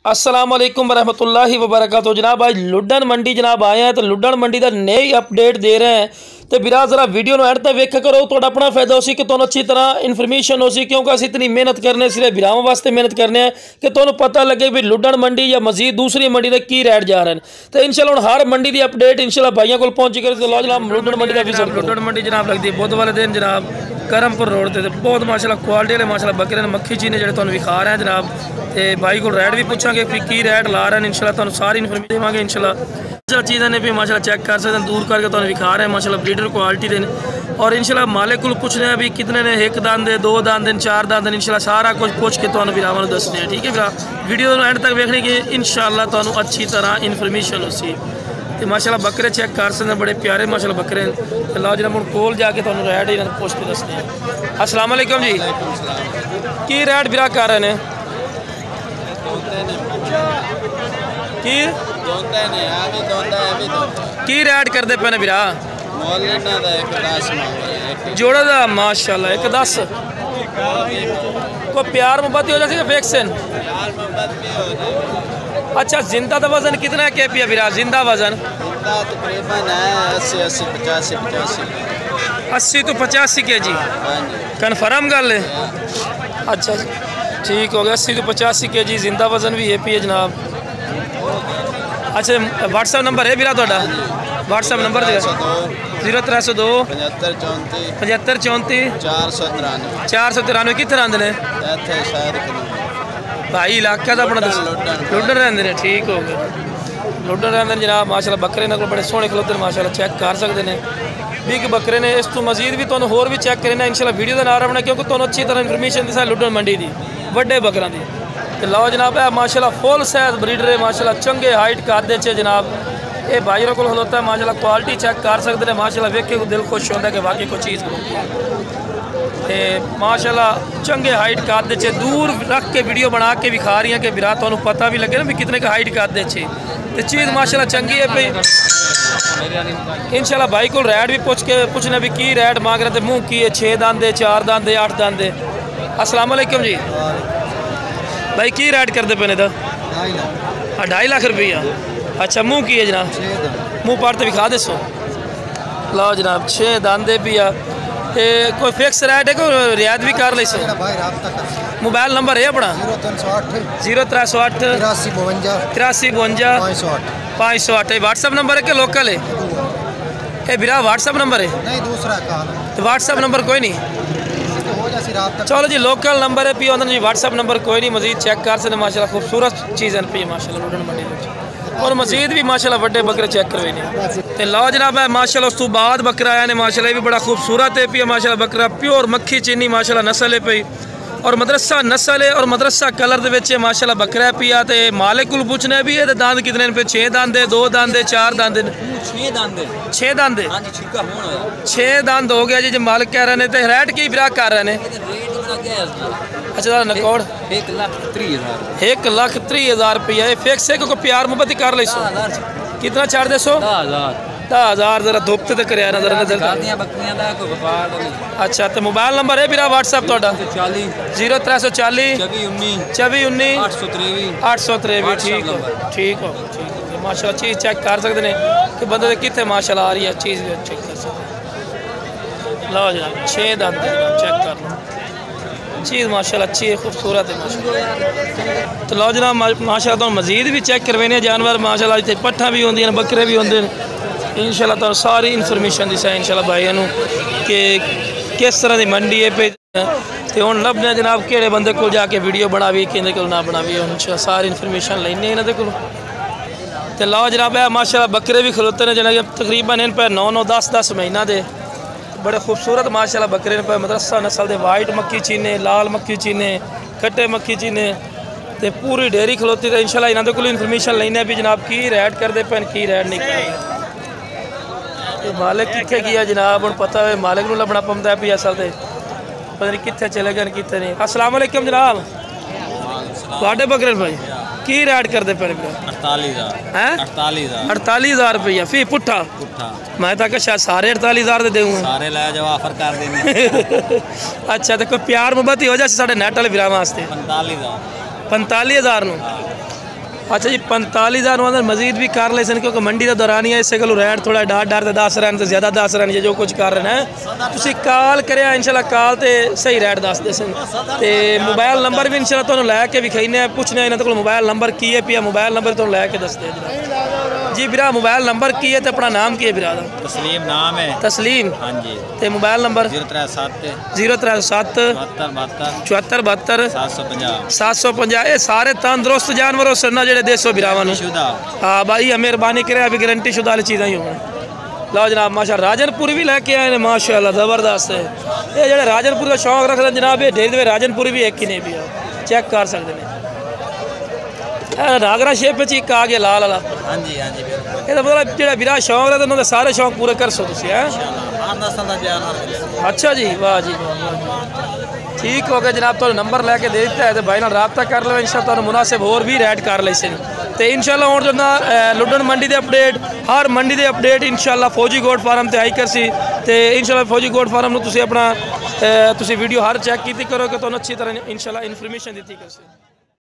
अस्सलाम वालेकुम रहमतुल्लाहि व बरकातहू। जनाब आज लुड्डन मंडी जनाब आए हैं तो लुड्डन मंडी का नई अपडेट दे रहे हैं। तो बिरा जरा वीडियो एंड तक वेख्या करो, तो अपना फायदा हो सी कि तुम अच्छी तरह इन्फॉर्मेशन हो सी, क्योंकि असं इतनी मेहनत करने सिर्फ बिरावां वास्ते मेहनत करने हैं कि तुम्हें पता लगे भी लुड्डन मंडी या मजीद दूसरी मंडी के की रेट जा रहे हैं। तो इंशाल्लाह हुण हर मंडी की अपडेट इंशाल्लाह भाइयों को पहुंची कर लो जनाब लुड्डन मंडी का विजिट। लुड्डन मंडी जनाब लगती है बुध वाले दिन जनाब करमपुर रोड से बहुत माशाल्लाह क्वालिटी वाले माशाल्लाह बकरे ने मक्खी चीने जो तुहानूं विखा रहे हैं जनाब। तो भाई को रेट भी पूछांगे फिर की रेट ला रहे हैं, इंशाल्लाह तुहानूं सारी इन्फॉर्मेशन देवांगे इंशाल्लाह। चीज़ें ने भी माशाल्लाह चेक कर सकते हैं, दूर करके तुहानूं विखा रहे हैं माशाल्लाह ब्रीडर क्वालिटी दे। और इंशाल्लाह मालिक को पूछने हैं भी कितने ने, एक दांद दे, दो दांद दे, चार दांद दे, इंशाल्लाह सारा कुछ पूछ के तुहानूं विरावां नूं दसने हैं। ठीक है फिर वीडियो एंड तक देखने की इंशाल्लाह तुहानूं अच्छी तरह इन्फॉर्मेशन हो सी। तो माशाल्लाह बकरे चेक कर सकते हैं, बड़े प्यारे माशाल्लाह बकरे हैं। तो लो जनाब हुण कोल जाके तुहानूं रेट इन्हां पुछ के दसने हैं। अस्सलाम वालेकुम जी, की रेट बिरा कर रहे हैं? की रेट करते पे ने बिरा? जोड़ा दा माशाल्लाह 110। को प्यार मोहब्बत हो जाती वैक्सीन? अच्छा जिंदा का वजन कितना है के बिरा? जिंदा वजन तकरीबन 80 तो 85 kg। कन्फर्म गल है? अच्छा ठीक हो गया, 80 तो 85 kg जिंदा वजन भी है पी जनाब। अच्छा व्हाट्सएप नंबर है बिरा थोड़ा? WhatsApp number 0302 75 34 493। कितने आंदे ने भाई? इलाका का अपना लुड्डन रहते हैं। ठीक हो गया, लुड्डन रहते हैं जनाब माशाल्लाह। बकरे इन्होंने बड़े सोहने खलोते हैं माशाल्लाह, चेक कर सकते हैं। बिग बकरे ने, इस तो मजीद भी तुहानूं होर भी चेक करना इंशाल्लाह वीडियो का नाम रखना, क्योंकि तुहानूं अच्छी तरह इन्फॉर्मेशन दी लुड्डन मंडी की वड्डे बकरों की। तो लो जनाब है माशाल्लाह फुल साइज ब्रीडर है माशाल्लाह, चंगे हाइट कादे च जनाब। ये भाईयों को खलोता है माशाल्लाह, क्वालिटी चेक कर सकते हैं माशाल्लाह। वेख के दिल खुश होता है कि वाकई कोई चीज़ माशाल्लाह चंगे हाइट कादे च। दूर रख के वीडियो बना के विखा रही हैं कि बिरा तुहानूं पता भी लगे ना भी कितने का हाइट कादे च। तो चीज़ माशाल्लाह चंगी है भाई। इंशाल्लाह भाई को रेट भी पूछने भी की रेट मांग रहे थे, मुँह की है 6 दांदे 4 दांदे 8 दांदे। अस्सलाम वालेकुम जी भाई, की रेट करते पे ने? 2.5 लाख रुपया। अच्छा मुँह की है जनाब? मुँह पार तो विखा दसो। लो जनाब 6 दांदे भी आ। कोई फिक्स रेट है, कोई रियायत भी कर ले? मोबाइल नंबर है अपना? 0308 83 52 508। व्हाट्सएप नंबर है कि लोकल है? ये बिरा व्हाट्सएप नंबर है? नहीं दूसरा तो व्हाट्सएप नंबर कोई नहीं? चलो जी लोकल नंबर है पी जी, व्हाट्सएप नंबर कोई नहीं। मजीद चेक कर सकते माशाल्लाह, खूबसूरत चीज़ पी माशाल्लाह लुड्डन मंडी और मजीद भी माशाल्लाह बड़े बकरे चेक करवे ने। तो लो जनाब है माशाल्लाह, उस तो बाद बकरा आया ने माशाल्लाह, ये भी बड़ा खूबसूरत है पी माशाल्लाह बकरा। प्योर मक्खी चीनी माशाल्लाह नस्ल है पी, और मदरसा नस्ल है और मदरसा कलर दे माशाल्लाह बकरा है पिया। तो मालिक को पूछना भी है तो दांद कितने पे? 6 दांद है, 2 दांद है, 4 दांद है? 6 दांद है। 6 दांद हो गया जी जो मालिक कह रहे हैं। तो रेट की बिरा कर रहे हैं? अच्छा नकोड़ 1,30,000 रुपया फिक्स है, क्योंकि प्यार मोहब्बत कर ले। कितना छाड़ दे? 10,000 जरा धुप्त तक कर नजर। अच्छा तो मोबाइल नंबर है बिरा व्हाट्सएप थोड़ा? 0340 24 19 863। ठीक हो ठीक हो माशाल्लाह, चीज़ चेक कर सकते हैं कि बंदे कितने माशाल्लाह आ रही है, चीज़ भी चेक कर सकते। लो जनाब 6 दांत चेक कर लो, चीज़ माशाल्लाह अच्छी है, खूबसूरत है माशाल्लाह। तो लो जनाब माशाल्लाह तो मजीद भी चेक करवाने जानवर माशाल्लाह, इतने पट्ठा भी होंगे बकरे भी होंगे इंशाल्लाह। तो सारी इन्फॉर्मेशन दिसा इंशाल्लाह भाइयों कि किस तरह की मंडी है पे। तो हम लभने जनाब कि बंदे को जाके वीडियो बनावी कि ना बनावी, इंशाल्लाह सारी इन्फॉर्मेशन लेने इन्होंने को। तो लो जनाब है माशाल्लाह बकरे भी खलोते हैं जिन्हें तकरीबन इन पर 9 10 महीना दे बड़े खूबसूरत माशाल्लाह बकरे ने पे। मदरसा नस्ल दे वाइट मक्खी चीने, लाल मक्खी चीने, कट्टे मक्खी चीने, तो पूरी डेयरी खलोती। तो इंशाल्लाह इन्होंने को इन्फॉर्मेशन लेने भी जनाब की रेट करते पे की रेट नहीं कर। तो मालिक कितने गया जनाब हम पता है, मालिक को लभना पौंदा है भी असल तो पता नहीं कितने चले गए कितने नहीं। अस्सलाम वालेकुम जनाब, थोड़े बकरे भाई की रेट करते पे? 48,000 रुपया फी पुट्ठा। मैं तो शायद सारे 48,000 दे दूँगा। सारे लै जाओ ऑफर कर देंगे। अच्छा तो कोई प्यार मुहब्बत ही हो जाए साढ़े नेट वाले विराम वास्ते? 45,000। 45,000 नू अच्छा जी 45,000 अंदर मजीद भी कर ले सन क्योंकि मंडी का दौरान ही है इस गल रेट थोड़ा डार ते दस रहे ज़्यादा दस रहे जो कुछ कर रहे हैं तुसी कॉल करें इंशाल्लाह कॉल ते सही रेट दस दे सन ते मोबाइल नंबर भी इंशाल्लाह तुहानू लैके विखाईने पुछने इन्हां कोल मोबाइल नंबर की है पिया मोबाइल नंबर तुहानू लैके दसदे जी बिरा मोबाइल नंबर की है ते अपना नाम की है बिरा दा तस्लीम नाम है तस्लीम हाँ जी ते मोबाइल नंबर 037 74 72 750 ये सारे तंदुरुस्त जानवर सरना जेडे देसो बिरावां नू हाँ भाई मेहरबानी करे अभी गारंटी शुदा वाली चीज़ां ही होंगे लो जनाब माशा राजनपुरी भी लैके आए हैं माशाल्लाह ज़बरदस्त है ये जेडे राजनपुरी का शौक रखते हैं जनाब ये ढेर राजनपुरी भी एक ही नहीं भी चेक कर सकते हैं नागरा शेप एक आ गया लाल वाला हाँ जी ये तो मतलब जो बिरा शौक रखते उन्होंने सारे शौक पूरे कर सो तुम अच्छा जी वाह जी ठीक हो गया जनाब तो नंबर लैके दे दिता है तो भाई नाल रबता कर लो इंशाल्लाह तो मुनासिब होर भी रेट कर ले तो इंशाल्लाह हुण जो लुडन मंडी के अपडेट हर मंडी के अपडेट इंशाल्लाह फौजी गोट फार्म ते आई करसी ते इंशाल्लाह फौजी गोट फार्म नूं तुसीं अपना तुसीं वीडियो हर चेक की करो कि तुहानूं अच्छी तरह इंशाल्लाह इन्फॉर्मेशन दी करसी।